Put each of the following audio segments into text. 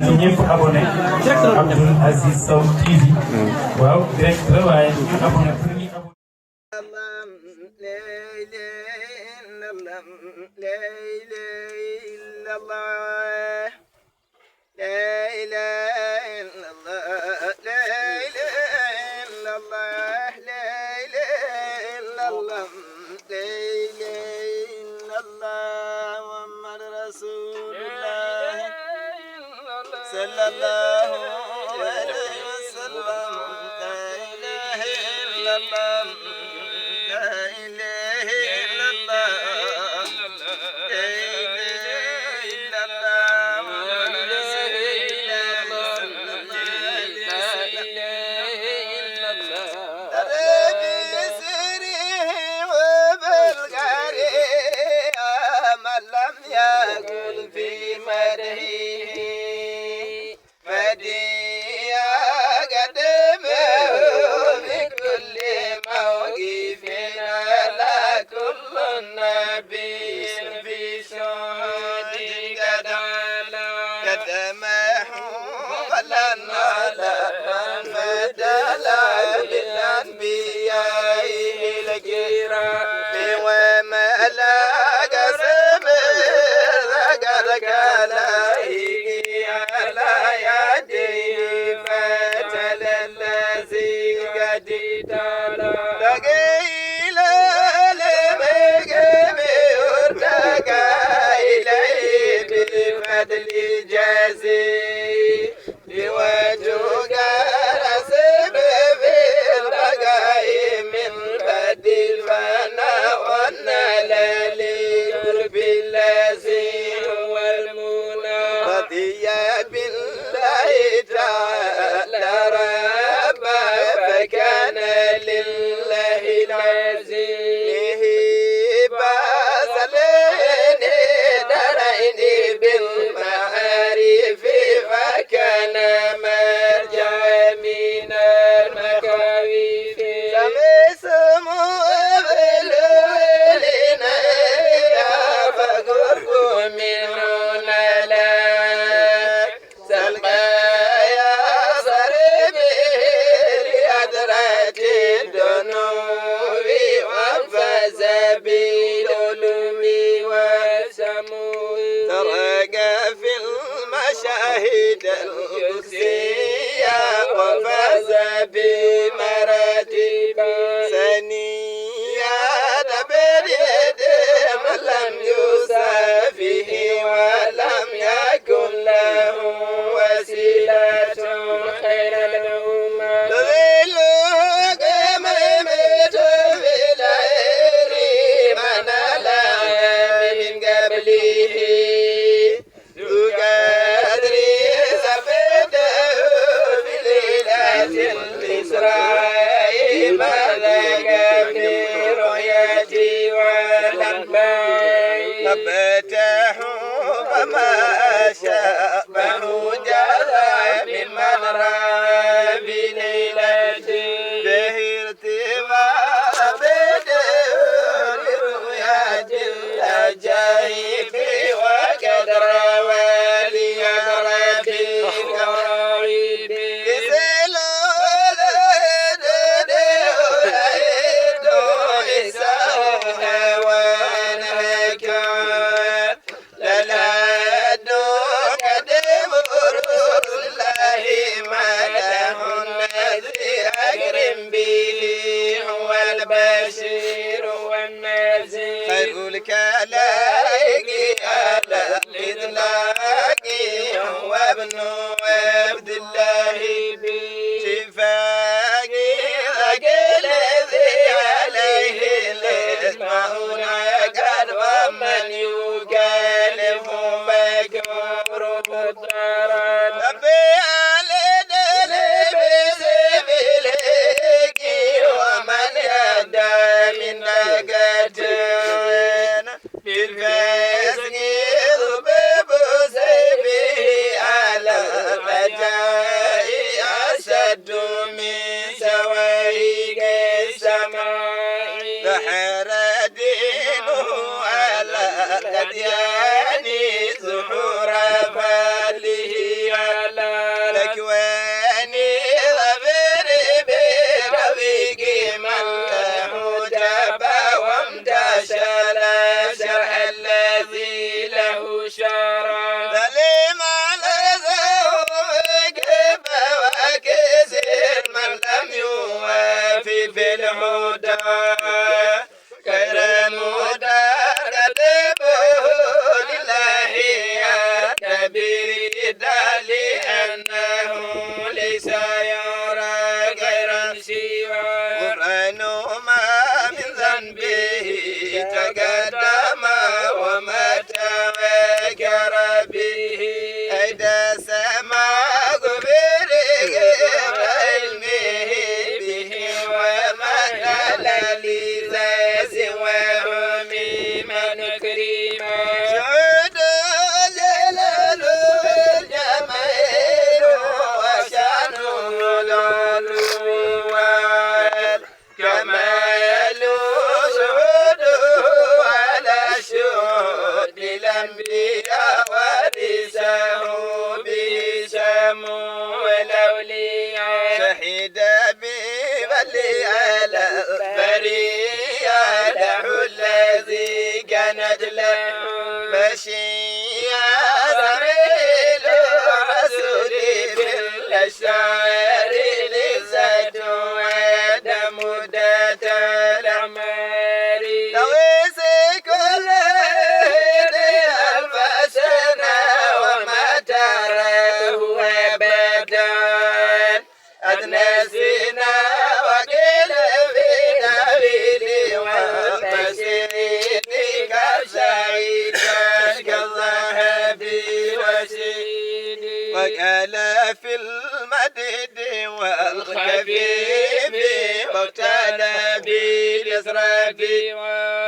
na ñëpp abonné Abdoul Aziz Sow TV waaw direct la waaye ñu abonné pour ñu abonné صلى الله عليه وسلم لا إله إلا الله لا إله إلا الله لا إله إلا الله يقول في مدحه فديا قدمه بكل موقف على كل النبي في شهود قدمه ولنا مدلا بالأنبياء الكرام وملا شاهد القدسية وفاز بمراتب سنية بريد من لم يسافه ولم يكن له وسيلة خير الأمة تذل قميمة بالعير من لا من قبله إسرائيل ملك في رؤيتي ولبيك ففتح فما شابه جرى ممن رأى بليلتي به ارتفاع بدر رؤية العجائب وقد روى لي ربي الغرائب البشير والنذير خير الكلائق على الإطلاق هو ابن عبد الله بشفاق الذي عليه الإسماعون قد ومن يكلف مكفور بالطرد الأديان زحور فاله كرم دار كتبه لله يا كبير لأنه ليس يرى غيرا سوى غفران ما من ذنبه تقدم وما تذكر به أيدا سماء غفره علمه به وما نال لذاذ وهم من كريما شهد جلال الجمال وشانه العلو والكمال شهوده على شهود الأنبياء ورثه به سمو الأولياء شهد ببلي على البرية له الذي كانت له مشيا سبيل الرسول بالأشعار لذات ودم مدة الأعمار لويس كل ألف سنة وما تراه أبدا أدنى سنا وقيل في نبيل والمسير كالسعيد كالذهب وسيد وقال في المدد والخفيف وابتلى بالإسراف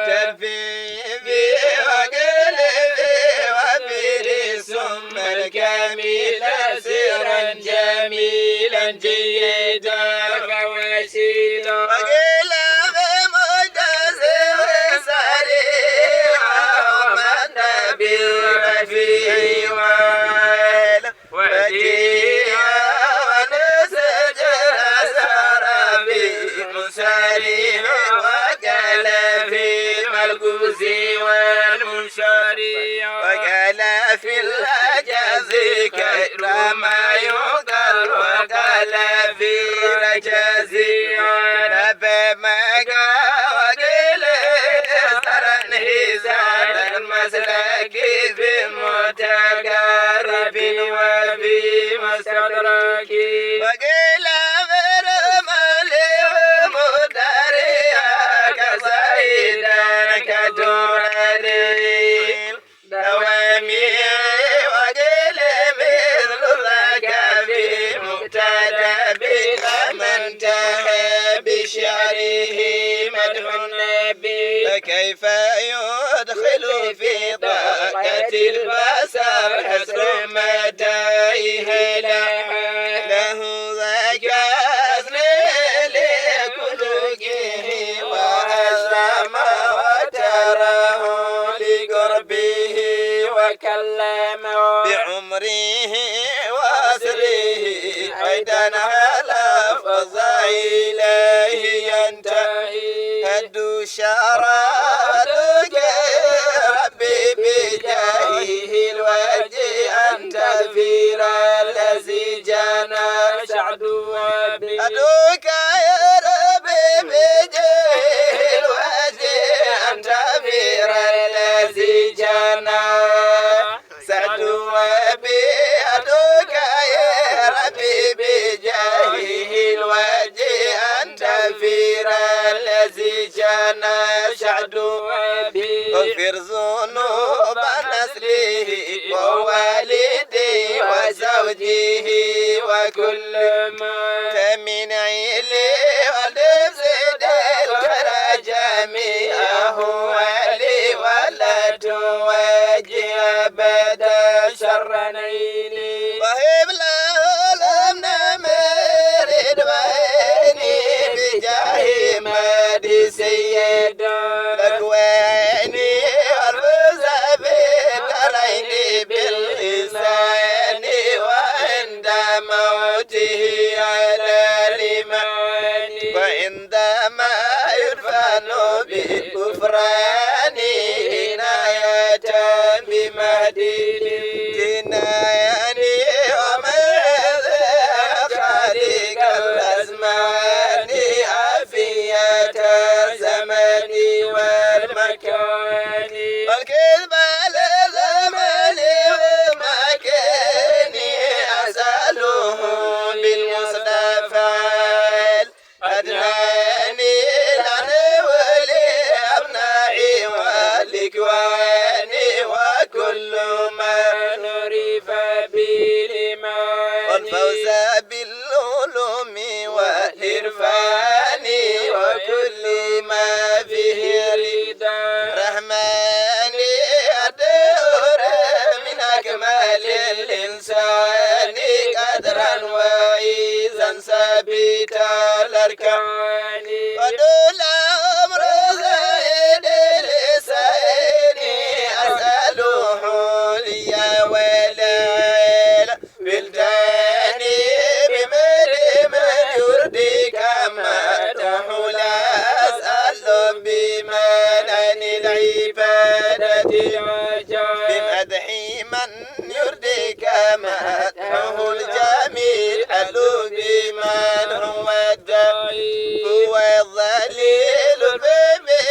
ترفيف وقيل وبر ثم الكامل سيرا جميلا جيدا ووسيلا وقيل بمجاز سريعا ومن بالرفيع والوديع ونسج أسر بمساري وقال في الملكوس والمنشاري وقال في الأجاز كرما يقال وقال في الأجاز فما وقيل سرا هزار المسلك في متقارب وفي مستدرك وقيل غير مالي ومداريا كزايدا كدوراني دوامي وقيل مثل ذاك في مبتدا بلا من انتهى بشعره مدح النبي فكيف يدخل في طاقة البصر حسر مدائه له ذاك أصل لكلكه وأسلم وتراه لقربه وكلمه بعمره وأسره أيضا على فضائل إليه ينتهي هد شرارتك ربي بجاهه الوجه أنت الفير الذي جانا سعد أدوك يا ربي بجاهه الوجه أنت الفير الذي جانا سعد أدوك يا ربي بجاهه الوجه أنت الفير الذي جانا سعد اغفر ذنوب نسله ووالده وزوجه وكل ما من عيله والفسد الكرى جميعه ولي ولا تواجه أبدا شر نيلي وهب له الأمن مرد وعيني بجاه مهدي سيد الأكواني والفوز بالدارين بالإحسان وعند موته على الإيمان وعندما يدفن بكفران عناية بمهدي جناني ومن خالق الأزمان عافية أدناني لعنولي أبنائي والإكواني وكل من عرف بالإيمان والفوز بالعلوم والإرفان وكل ما فيه رضا رحماني الدور من أكمل الإنسان قدرا وعيزا ثابت الأركان ودول أمر زيد لسان أسأله لي وليل بلداني بمدي من يرضيك ما تحول أسأل بمنن العبادة بمدح من يرضيك ما تحول جميل ألو بمن هو الدعي هو الظليل البيبي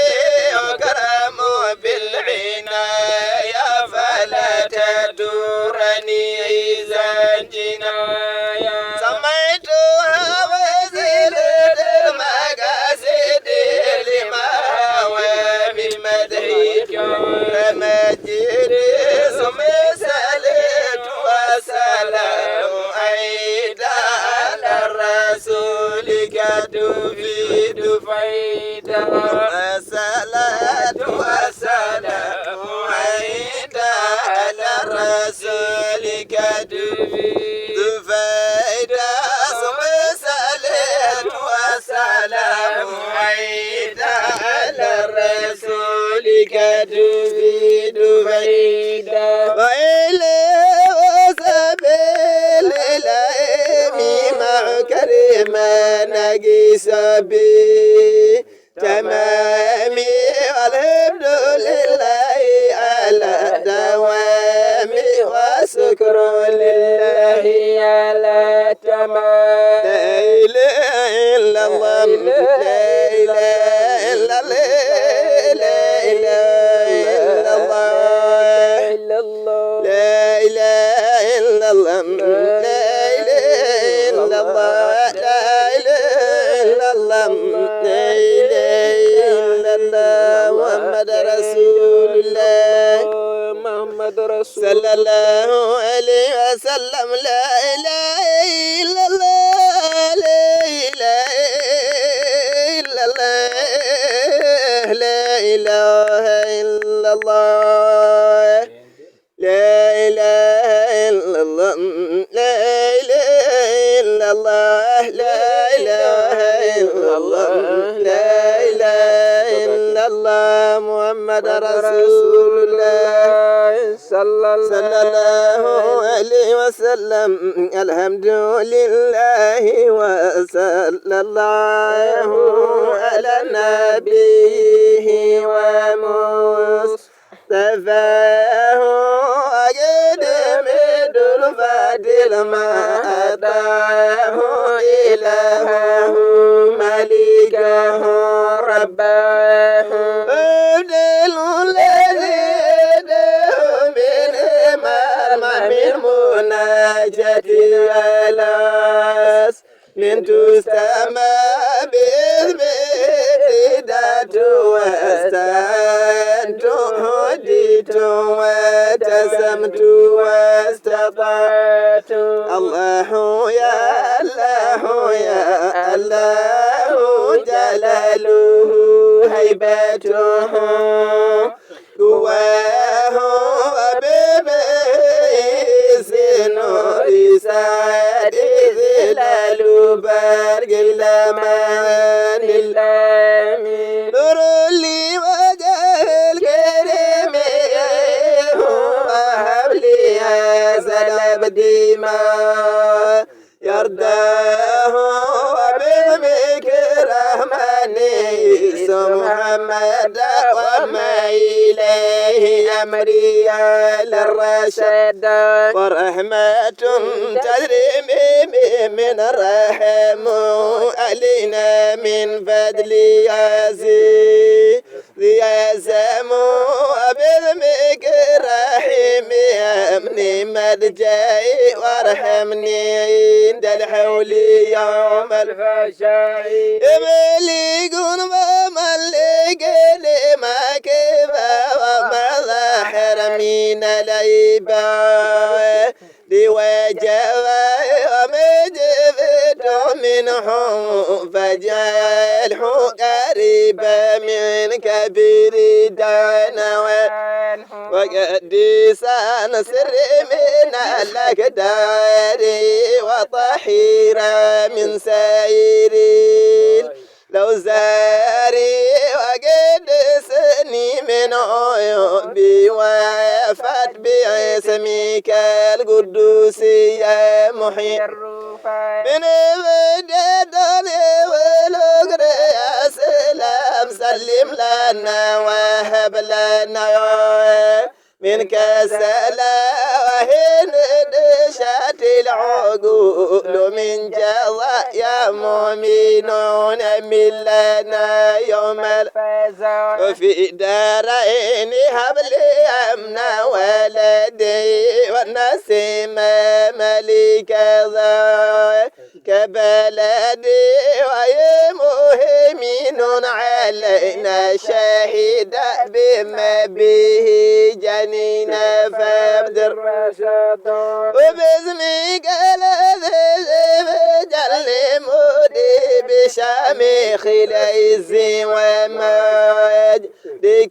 وكرم بالعناية فلا تدورني إذا جنايا سميتها وزيرة المقاصد لما هو بمدحك مجد سمي سلت وسلام أيضا على الرسول قد تفيد فايدة الصلاة والسلام أيضا على الرسول قد تفيد فايدة سمي سلت وسلام أيضا على الرسول قد تفيد فايدة وإليه وسبيل الأيم مع كريما نقيس به تمامي والحمد لله على دوامي وشكر لله على تمام لا إله إلا الله لا إله إلا الله لا إله إلا الله لا إله إلا الله لا إله إلا الله لا إله إلا الله لا إله إلا الله محمد رسول الله محمد رسول صلى الله عليه وسلم لا إله إلا الله لا إله إلا الله لا إله إلا الله لا إله إلا الله لا إله إلا الله لا إله إلا الله لا إله إلا الله محمد رسول الله صلى الله عليه وسلم الحمد لله وصلى الله على نبيه ومصطفاه أقدم الفضل ما أتاه إلهه ملكه رباه أبدل الذي من من مناجة ولاس من تستمع بإذن واستنت هديت وتسمت واستطعت الله يا الله يا الله جلاله هيبته قواه ببيس نور سعد ظلال برق الأمان الآمين نور لي وجه الكريم وهب لي هذا الأبد ما يرضاه وبذمك رحمني محمد وما إليه أمري على الرشد ورحمة تجري من الرحم علينا من فضل عزيز يا سمو وبذمك رحيم أمني ما قد جاي وارحمني عند الحول يوم الفشاء مليقون ومليق لي ما كفى وما ظاهر من العباد لوجه ومجفت منهم فجعله قريبا من كبير دانا وقديسا سر من الأكدار وطهيرا من سائرين لو زاري وقدسني من عيوبي وفات باسمك القدوس يا محيي من بددني والأقر يا سلام سلم لنا وهب لنا منك سلاوهن دشات العقول من جزاء يا مؤمنون من لنا يوم الفزع وفي دارين هب لي أمنا ولدي والنسيم ملك ذا كبلدي ويمهمين علينا شهيد بما به جنينا فابدر وباسمك جل مودي بشامخ ليزي وماج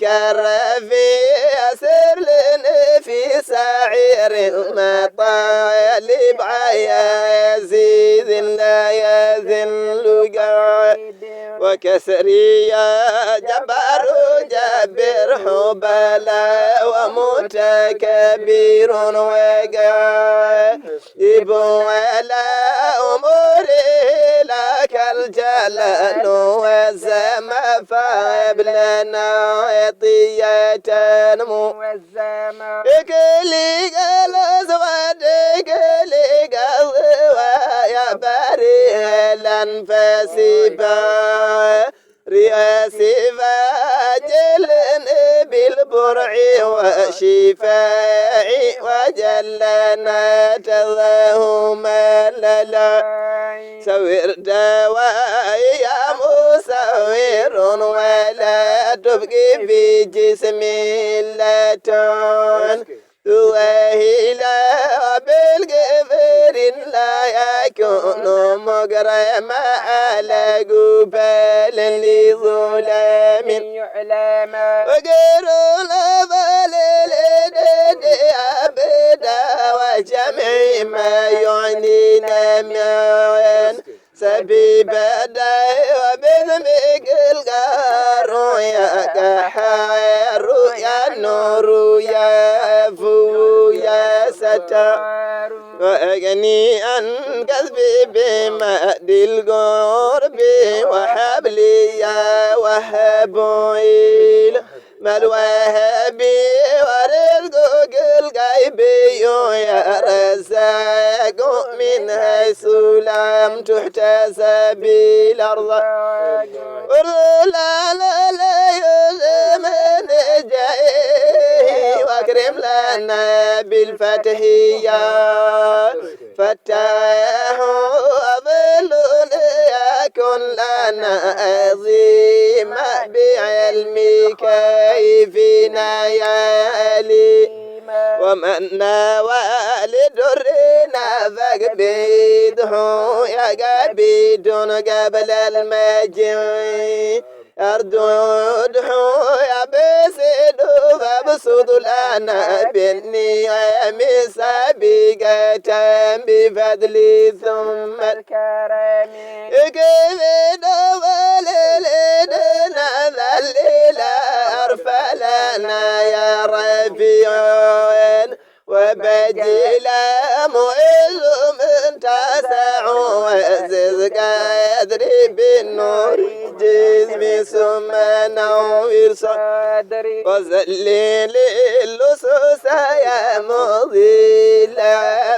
الرفيع سر لنا في سعير المطالب عيازيد لا يذل وكسري يا جبار جبر حبلا ومتكبر وقائب ولا أموري لك الجلال والزم فهب لنا عطية موزمة كلي جلس ودكلي قضوى يا بريء الأنفاس رياسي فاجل بالبرع وشفاعي وجلنا تضاهما للا سوير دواء يا مسوير ولا تبقي في جسمي اللتون وهلا بالغفر لا يكون مقرما على قبال لظلام يعلم وقرون بالليل أبدا وجميع ما يعنينا من سبيب داي وبذمك القار يا كحار يا نور يا فو يا ستار وأغني عن كذبي بمأد القرب وحبلي يا وهبويل ما الوهبي ورزقك الغيبي يا رزاق من حيث لم تحتسب الأرض لا لا لا يزمن جاي واكرم لنا بالفتح يا فتاه أظل يكن لنا عظيم بعلمك فينا يا علي ومن والد الرنا فاقبيده يا قبيد قبل المجيء أردوده يا بسيد فابسط لنا بالنعم سابقة بفضل ثم الكرم كيف ولدنا ذليل أرفلنا يا رفيع وبدل معز من تسع وعزز قدري بالنور جسمي ثم نور صدري وذلل اللصوص يا مضل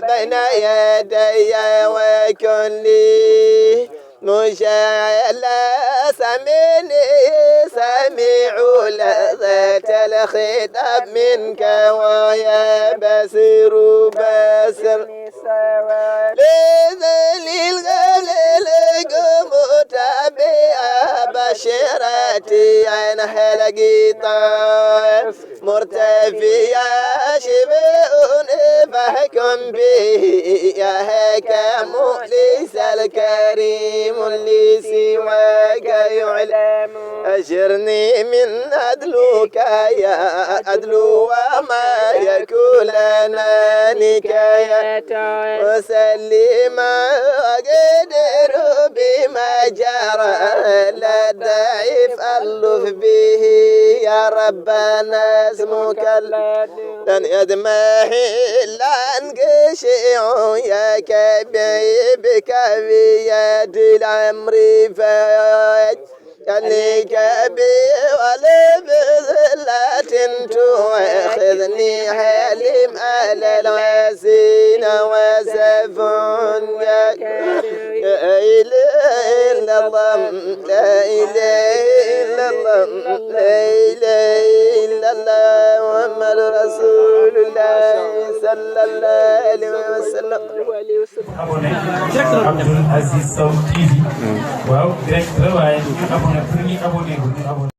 بين يدي وكلي مشعل سميني جميع لذات الخطاب منك ويا بصير بصر لذليل غللكم متابعة بشرتي عن حلقي مرتفيا شبئون فحكم به يا حكم ليس الكريم اللي سواك يعلم أجرني من أدلوك يا أدلو وما يكون لنا نكاية وسلم قدر بما جرى لا ضعيف ألف به يا ربنا اسمك لن يدمحي لن قشع يا كبيبك بيد العمر فاج يعني كبي ولا بذلة تؤخذني حليم على الوسين وسفون يا إله إلا الله لا إله إلا الله لا إله إلا الله محمد رسول الله صلى الله عليه وسلم. abonné Abdoul Aziz Sow TV waaw direct la waaye ñu abonné pour ñu abonné